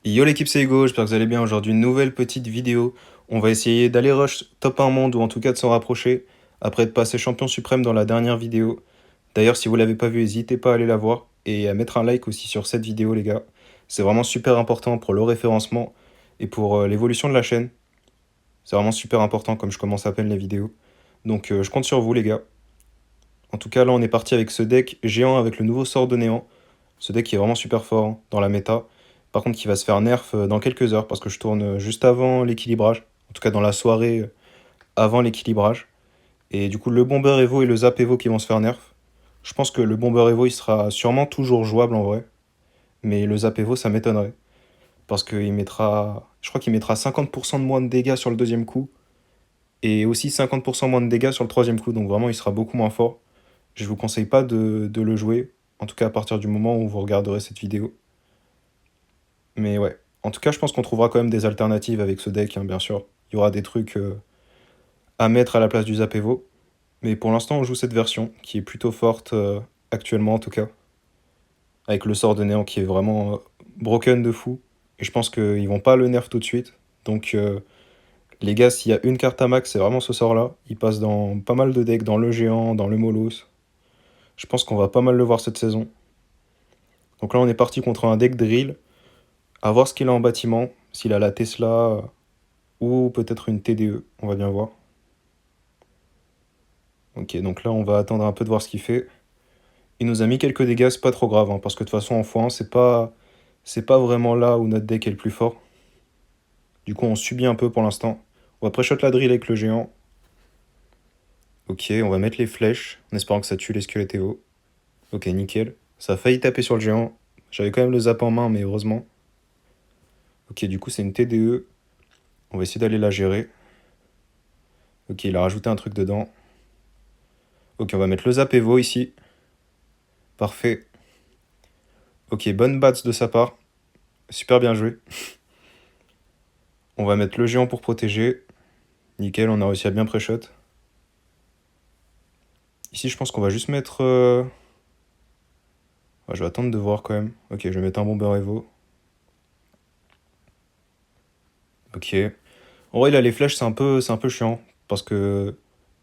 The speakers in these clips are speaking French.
Yo l'équipe c'est Hugo, j'espère que vous allez bien. Aujourd'hui, une nouvelle petite vidéo. On va essayer d'aller rush top 1 monde ou en tout cas de s'en rapprocher après être passé champion suprême dans la dernière vidéo. D'ailleurs, si vous l'avez pas vu, n'hésitez pas à aller la voir et à mettre un like aussi sur cette vidéo, les gars. C'est vraiment super important pour le référencement et pour l'évolution de la chaîne. C'est vraiment super important comme je commence à peine les vidéos. Donc je compte sur vous, les gars. En tout cas, là, on est parti avec ce deck géant avec le nouveau sort de néant. Ce deck qui est vraiment super fort hein, dans la méta. Par contre, qui va se faire nerf dans quelques heures parce que je tourne juste avant l'équilibrage. En tout cas, dans la soirée avant l'équilibrage. Et du coup, le Bomber Evo et le Zap Evo qui vont se faire nerf. Je pense que le Bomber Evo, il sera sûrement toujours jouable en vrai. Mais le Zap Evo, ça m'étonnerait. Parce qu'il mettra. Je crois qu'il mettra 50% de moins de dégâts sur le deuxième coup. Et aussi 50% moins de dégâts sur le troisième coup. Donc vraiment, il sera beaucoup moins fort. Je vous conseille pas de le jouer. En tout cas, à partir du moment où vous regarderez cette vidéo. Mais ouais. En tout cas, je pense qu'on trouvera quand même des alternatives avec ce deck, hein, bien sûr. Il y aura des trucs à mettre à la place du Zapévo. Mais pour l'instant, on joue cette version, qui est plutôt forte, actuellement en tout cas. Avec le sort de néant qui est vraiment broken de fou. Et je pense qu'ils vont pas le nerf tout de suite. Donc, les gars, s'il y a une carte à max, c'est vraiment ce sort-là. Il passe dans pas mal de decks, dans le géant, dans le Molos. Je pense qu'on va pas mal le voir cette saison. Donc là, on est parti contre un deck drill. À voir ce qu'il a en bâtiment. S'il a la Tesla ou peut-être une TDE. On va bien voir. Ok, donc là, on va attendre un peu de voir ce qu'il fait. Il nous a mis quelques dégâts, c'est pas trop grave, hein, parce que de toute façon, en x1, c'est pas vraiment là où notre deck est le plus fort. Du coup, on subit un peu pour l'instant. On va pré-shot la drill avec le géant. Ok, on va mettre les flèches, en espérant que ça tue les squelettéos. Ok, nickel. Ça a failli taper sur le géant. J'avais quand même le zap en main, mais heureusement. Ok, du coup, c'est une TDE. On va essayer d'aller la gérer. Ok, il a rajouté un truc dedans. Ok, on va mettre le zap Evo ici. Parfait. Ok, bonne bats de sa part. Super bien joué. On va mettre le géant pour protéger. Nickel, on a réussi à bien pré-shot. Ici, je pense qu'on va juste mettre... je vais attendre de voir quand même. Ok, je vais mettre un bomber Evo. Ok. En vrai, là, les flèches, c'est un peu chiant. Parce que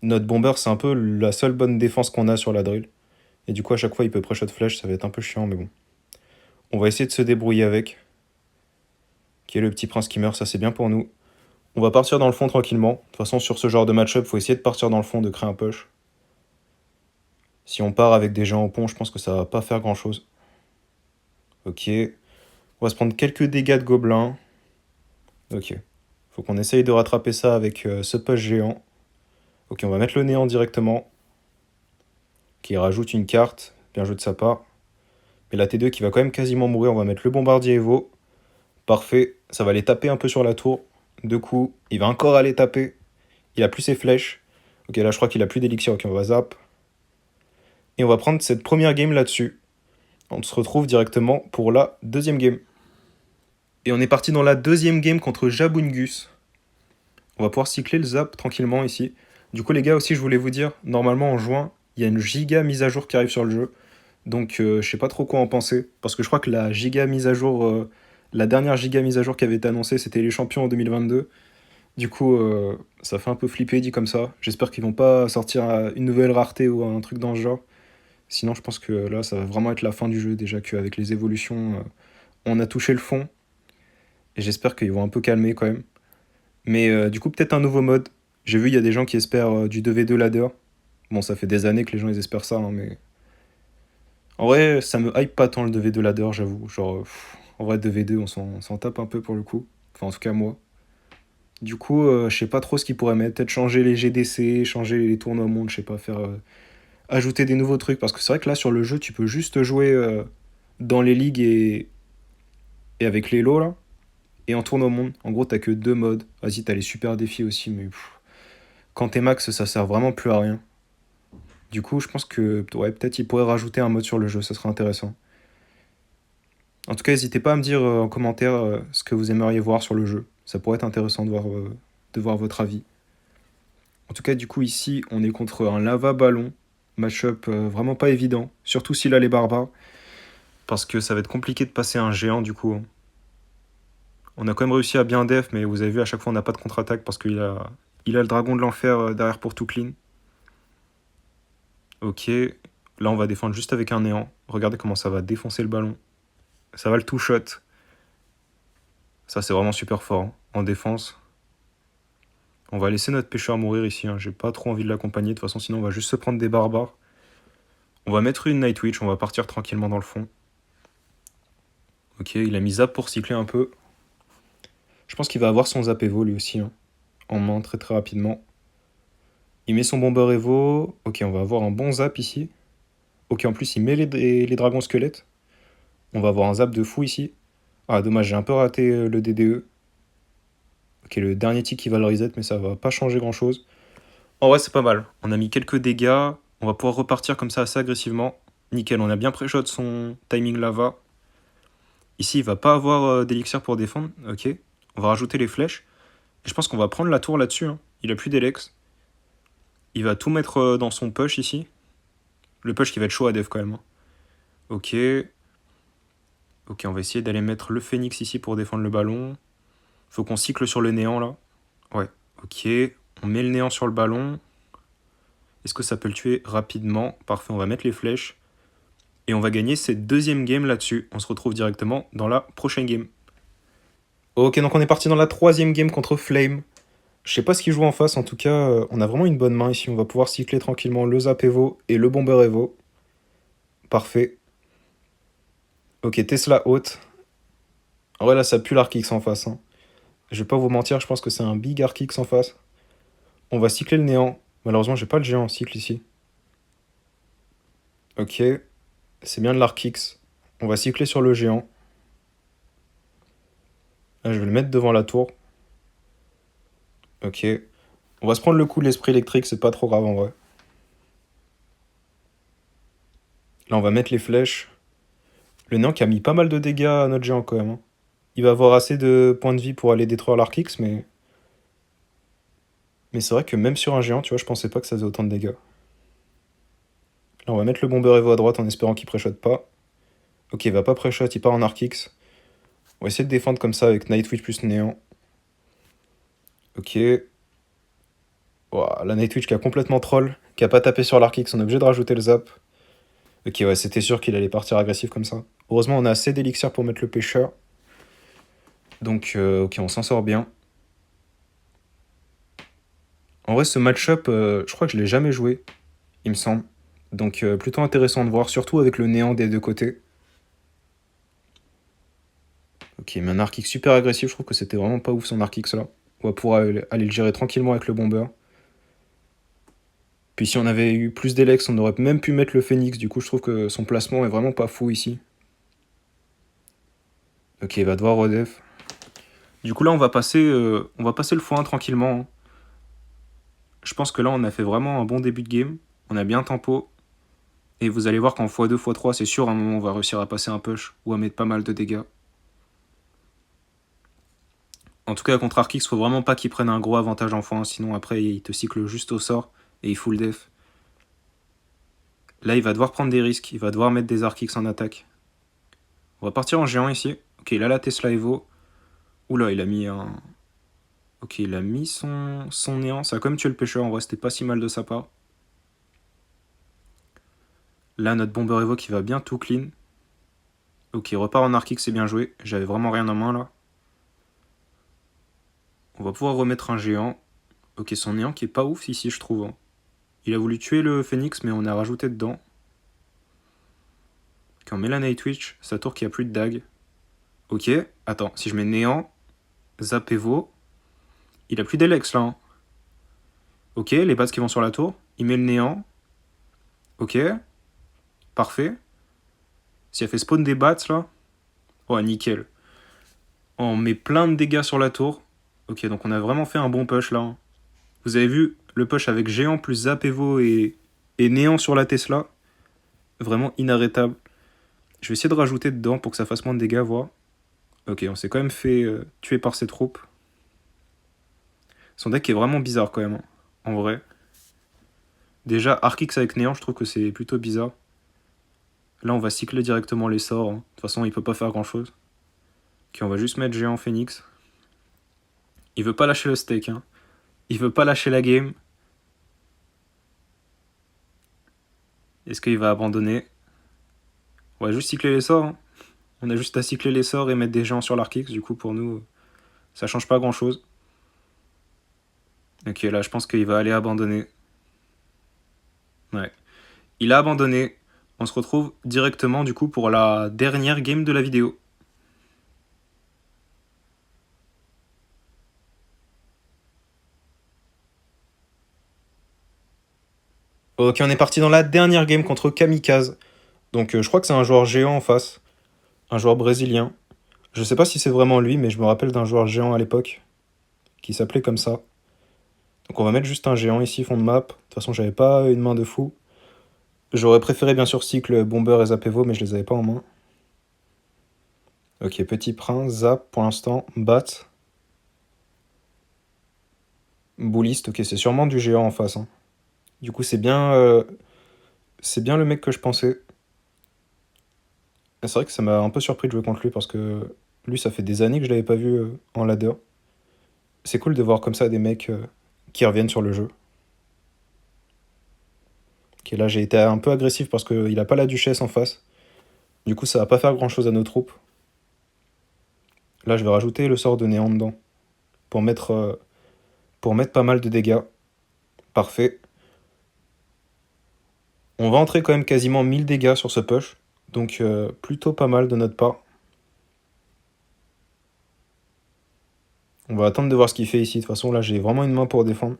notre bomber, c'est un peu la seule bonne défense qu'on a sur la drill. Et du coup, à chaque fois, il peut pré-shot flèche, ça va être un peu chiant, mais bon. On va essayer de se débrouiller avec. Qui est le petit prince qui meurt, ça c'est bien pour nous. On va partir dans le fond tranquillement. De toute façon, sur ce genre de match-up, faut essayer de partir dans le fond, de créer un push. Si on part avec des gens au pont, je pense que ça va pas faire grand-chose. Ok. On va se prendre quelques dégâts de gobelins. Ok. Faut qu'on essaye de rattraper ça avec ce push géant. Ok, on va mettre le néant directement. Qui rajoute une carte. Bien joué de sa part. Mais la T2 qui va quand même quasiment mourir. On va mettre le bombardier Evo. Parfait. Ça va aller taper un peu sur la tour. Deux coups. Il va encore aller taper. Il a plus ses flèches. Ok, là je crois qu'il a plus d'élixir. Ok, on va zap. Et on va prendre cette première game là-dessus. On se retrouve directement pour la deuxième game. Et on est parti dans la deuxième game contre Jabungus. On va pouvoir cycler le zap tranquillement ici. Du coup les gars aussi je voulais vous dire, normalement en juin, il y a une giga mise à jour qui arrive sur le jeu. Donc je sais pas trop quoi en penser. Parce que je crois que la giga mise à jour, la dernière giga mise à jour qui avait été annoncée, c'était les champions en 2022. Du coup ça fait un peu flipper dit comme ça. J'espère qu'ils vont pas sortir une nouvelle rareté ou un truc dans ce genre. Sinon, je pense que là, ça va vraiment être la fin du jeu, déjà qu'avec les évolutions, on a touché le fond. Et j'espère qu'ils vont un peu calmer quand même. Mais du coup, peut-être un nouveau mode. J'ai vu, il y a des gens qui espèrent du 2v2 ladder. Bon, ça fait des années que les gens ils espèrent ça, hein, mais. En vrai, ça me hype pas tant le 2v2 ladder, j'avoue. Genre, en vrai, 2v2, on s'en tape un peu pour le coup. Enfin, en tout cas, moi. Du coup, je sais pas trop ce qu'ils pourraient mettre. Peut-être changer les GDC, changer les tournois au monde, je sais pas, faire. Ajouter des nouveaux trucs. Parce que c'est vrai que là, sur le jeu, tu peux juste jouer dans les ligues et avec les lots là. Et en tournoi au monde, en gros, t'as que deux modes. Vas-y, t'as les super défis aussi, mais quand t'es max, ça sert vraiment plus à rien. Du coup, je pense que ouais, peut-être ils pourraient rajouter un mode sur le jeu, ça serait intéressant. En tout cas, n'hésitez pas à me dire en commentaire ce que vous aimeriez voir sur le jeu. Ça pourrait être intéressant de voir votre avis. En tout cas, du coup, ici, on est contre un lava ballon. Match-up vraiment pas évident, surtout s'il a les barbares. Parce que ça va être compliqué de passer un géant du coup, hein. On a quand même réussi à bien def, mais vous avez vu, à chaque fois, on n'a pas de contre-attaque parce il a le dragon de l'enfer derrière pour tout clean. Ok, là, on va défendre juste avec un néant. Regardez comment ça va défoncer le ballon. Ça va le two-shot. Ça, c'est vraiment super fort hein, en défense. On va laisser notre pêcheur mourir ici. Hein. J'ai pas trop envie de l'accompagner. De toute façon, sinon, on va juste se prendre des barbares. On va mettre une Night Witch. On va partir tranquillement dans le fond. Ok, il a mis zap pour cycler un peu. Je pense qu'il va avoir son zap Evo lui aussi. Hein, en main très très rapidement. Il met son bomber Evo. Ok, on va avoir un bon zap ici. Ok, en plus, il met les dragons squelettes. On va avoir un zap de fou ici. Ah, dommage, j'ai un peu raté le DDE. Ok, le dernier tick qui va le reset, mais ça va pas changer grand chose. En vrai, c'est pas mal. On a mis quelques dégâts. On va pouvoir repartir comme ça assez agressivement. Nickel, on a bien pré-shot son timing lava. Ici, il va pas avoir d'élixir pour défendre. Ok, on va rajouter les flèches. Et je pense qu'on va prendre la tour là-dessus. Hein. Il a plus d'élex. Il va tout mettre dans son push ici. Le push qui va être chaud à def quand même. Hein. Ok. Ok, on va essayer d'aller mettre le phénix ici pour défendre le ballon. Faut qu'on cycle sur le néant là. Ouais, ok. On met le néant sur le ballon. Est-ce que ça peut le tuer rapidement? Parfait, on va mettre les flèches. Et on va gagner cette deuxième game là-dessus. On se retrouve directement dans la prochaine game. Ok, donc on est parti dans la troisième game contre Flame. Je sais pas ce qu'il joue en face, en tout cas, on a vraiment une bonne main ici. On va pouvoir cycler tranquillement le Zap Evo et le Bomber Evo. Parfait. Ok, Tesla haute. En vrai, là, ça pue l'Arkix en face. Hein. Je vais pas vous mentir, je pense que c'est un big Arkix en face. On va cycler le néant. Malheureusement, j'ai pas le géant en cycle ici. Ok, c'est bien de l'Arkix. On va cycler sur le géant. Là, je vais le mettre devant la tour. Ok. On va se prendre le coup de l'esprit électrique, c'est pas trop grave en vrai. Là, on va mettre les flèches. Le néant qui a mis pas mal de dégâts à notre géant quand même. Hein. Il va avoir assez de points de vie pour aller détruire l'Arkix, mais... Mais c'est vrai que même sur un géant, tu vois, je pensais pas que ça faisait autant de dégâts. Là, on va mettre le Bomber Evo à droite en espérant qu'il pré-shot pas. Ok, il va pas pré-shot, il part en Arkix. On va essayer de défendre comme ça avec Nightwitch plus néant. Ok. Ouah, la Nightwitch qui a complètement troll, qui a pas tapé sur l'Arkix, on est obligé de rajouter le zap. Ok, ouais, c'était sûr qu'il allait partir agressif comme ça. Heureusement, on a assez d'élixir pour mettre le pêcheur. Donc, ok, on s'en sort bien. En vrai, ce match-up, je crois que je l'ai jamais joué, il me semble. Donc, plutôt intéressant de voir, surtout avec le néant des deux côtés. Ok, mais un Arcix super agressif, je trouve que c'était vraiment pas ouf son Arcix là. On va pouvoir aller le gérer tranquillement avec le bomber. Puis si on avait eu plus d'Elex, on aurait même pu mettre le Phoenix, du coup je trouve que son placement est vraiment pas fou ici. Ok, il va devoir redef. Du coup là on va passer le x1 tranquillement. Hein. Je pense que là on a fait vraiment un bon début de game. On a bien tempo. Et vous allez voir qu'en x2, x3, c'est sûr à un moment on va réussir à passer un push ou à mettre pas mal de dégâts. En tout cas contre Arcix, faut vraiment pas qu'il prenne un gros avantage en x1, sinon après il te cycle juste au sort et il full def. Là, il va devoir prendre des risques. Il va devoir mettre des Arcix en attaque. On va partir en géant ici. Ok, là, la Tesla Evo. Oula, il a mis un... Ok, il a mis son néant. Ça a quand même tué le pêcheur. En vrai, c'était pas si mal de sa part. Là, notre Bomber Evo qui va bien tout clean. Ok, il repart en Arcix, c'est bien joué. J'avais vraiment rien en main, là. On va pouvoir remettre un géant. Ok, son néant qui est pas ouf ici, je trouve. Hein. Il a voulu tuer le Phoenix, mais on a rajouté dedans. Ok, on met la Nightwitch. Sa tour qui a plus de dague. Ok, attends, si je mets néant, Zap Evo, il a plus d'Elex là. Hein. Ok, les bases qui vont sur la tour. Il met le néant. Ok, parfait. S'il a fait spawn des bats là. Oh, nickel. On met plein de dégâts sur la tour. Ok, donc on a vraiment fait un bon push là. Hein. Vous avez vu le push avec géant plus Zap Evo et néant sur la Tesla. Vraiment inarrêtable. Je vais essayer de rajouter dedans pour que ça fasse moins de dégâts, voir. Ok, on s'est quand même fait tuer par ses troupes. Son deck est vraiment bizarre quand même, hein, en vrai. Déjà, Arcix avec néant, je trouve que c'est plutôt bizarre. Là, on va cycler directement les sorts. Hein. De toute façon, il peut pas faire grand chose. Ok, on va juste mettre géant phénix. Il veut pas lâcher le steak, hein. Il veut pas lâcher la game. Est-ce qu'il va abandonner? On va juste cycler les sorts, hein. On a juste à cycler les sorts et mettre des gens sur l'Arkix. Du coup, pour nous, ça change pas grand-chose. Ok, là, je pense qu'il va aller abandonner. Ouais. Il a abandonné. On se retrouve directement, du coup, pour la dernière game de la vidéo. Ok, on est parti dans la dernière game contre Kamikaze. Donc, je crois que c'est un joueur géant en face. Un joueur brésilien. Je sais pas si c'est vraiment lui, mais je me rappelle d'un joueur géant à l'époque qui s'appelait comme ça. Donc on va mettre juste un géant ici, fond de map. De toute façon, j'avais pas une main de fou. J'aurais préféré bien sûr Cycle, Bomber et Zapevo, mais je les avais pas en main. Ok, Petit Prince, Zap pour l'instant, Bat. Bouliste, ok, c'est sûrement du géant en face, hein. Du coup, c'est bien le mec que je pensais. Et c'est vrai que ça m'a un peu surpris de jouer contre lui parce que lui, ça fait des années que je l'avais pas vu en ladder. C'est cool de voir comme ça des mecs qui reviennent sur le jeu. Ok, là, j'ai été un peu agressif parce qu'il a pas la duchesse en face. Du coup, ça va pas faire grand chose à nos troupes. Là, je vais rajouter le sort de néant dedans pour mettre pas mal de dégâts. Parfait. On va entrer quand même quasiment 1000 dégâts sur ce push. Donc plutôt pas mal de notre part. On va attendre de voir ce qu'il fait ici. De toute façon, là, j'ai vraiment une main pour défendre.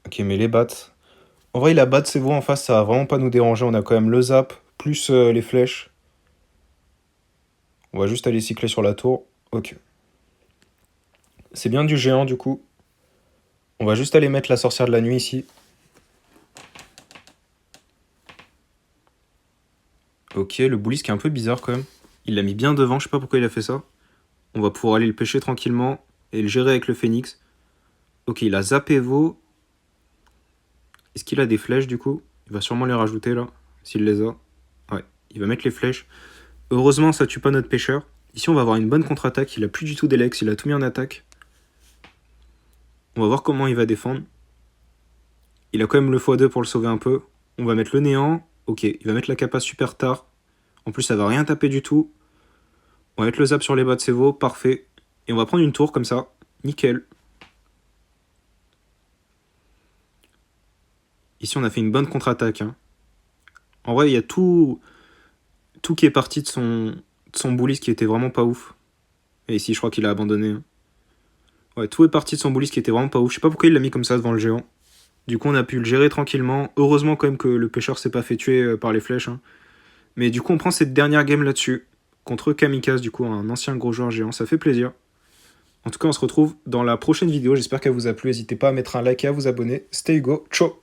Ok, mais les bats. En vrai, la bat, c'est vous en face, ça va vraiment pas nous déranger. On a quand même le zap, plus les flèches. On va juste aller cycler sur la tour. Ok. C'est bien du géant, du coup. On va juste aller mettre la sorcière de la nuit ici. Ok, le bullis qui est un peu bizarre quand même. Il l'a mis bien devant, je sais pas pourquoi il a fait ça. On va pouvoir aller le pêcher tranquillement et le gérer avec le phénix. Ok, il a zappé Vo. Est-ce qu'il a des flèches du coup? Il va sûrement les rajouter là, s'il les a. Ouais, il va mettre les flèches. Heureusement, ça tue pas notre pêcheur. Ici, on va avoir une bonne contre-attaque. Il a plus du tout d'Elex, il a tout mis en attaque. On va voir comment il va défendre. Il a quand même le x2 pour le sauver un peu. On va mettre le néant. Ok, il va mettre la capa super tard. En plus, ça va rien taper du tout. On va mettre le zap sur les bas de Sevo, parfait. Et on va prendre une tour comme ça. Nickel. Ici, on a fait une bonne contre-attaque, hein. En vrai, il y a tout qui est parti de son bullis qui était vraiment pas ouf. Et ici, je crois qu'il a abandonné, hein. Ouais, tout est parti de son bullis qui était vraiment pas ouf. Je sais pas pourquoi il l'a mis comme ça devant le géant. Du coup, on a pu le gérer tranquillement. Heureusement quand même que le pêcheur s'est pas fait tuer par les flèches, hein. Mais du coup, on prend cette dernière game là-dessus. Contre Kamikaze, du coup, un ancien gros joueur géant. Ça fait plaisir. En tout cas, on se retrouve dans la prochaine vidéo. J'espère qu'elle vous a plu. N'hésitez pas à mettre un like et à vous abonner. C'était Hugo. Ciao.